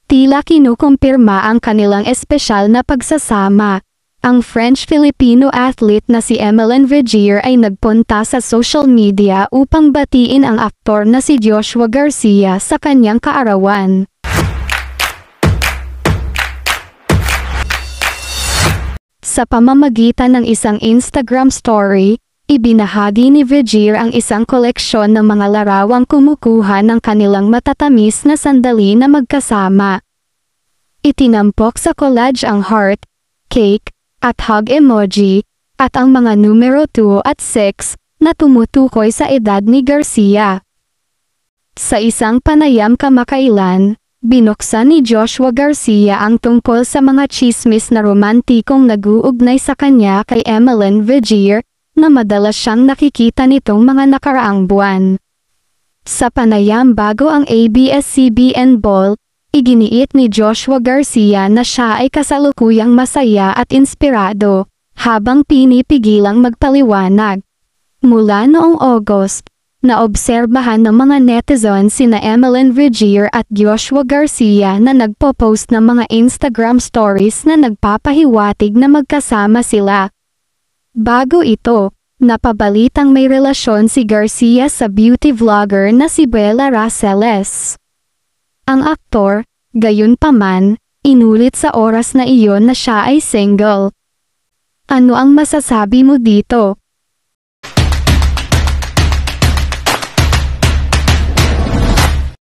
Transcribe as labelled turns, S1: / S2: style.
S1: tila kinukumpirma ang kanilang espesyal na pagsasama. Ang French-Filipino athlete na si Emeline Vigier ay nagpunta sa social media upang batiin ang aktor na si Joshua Garcia sa kanyang kaarawan. Sa pamamagitan ng isang Instagram story, ibinahagi ni Vigier ang isang koleksyon ng mga larawang kumukuha ng kanilang matatamis na sandali na magkasama. Itinampok sa collage ang heart, cake, at hug emoji, at ang mga numero 2 at 6 na tumutukoy sa edad ni Garcia. Sa isang panayam kamakailan, binuksan ni Joshua Garcia ang tungkol sa mga tsismis na romantikong nag-uugnay sa kanya kay Emeline Vigier, na madalas siyang nakikita nitong mga nakaraang buwan. Sa panayam bago ang ABS-CBN Ball, iginiit ni Joshua Garcia na siya ay kasalukuyang masaya at inspirado, habang pinipigilang magpaliwanag. Mula noong August, naobserbahan ng mga netizens sina Emeline Vigier at Joshua Garcia na nagpo-post ng mga Instagram stories na nagpapahiwatig na magkasama sila. Bago ito, napabalitang may relasyon si Garcia sa beauty vlogger na si Bella Raceles. Ang aktor, gayunpaman, inulit sa oras na iyon na siya ay single. Ano ang masasabi mo dito?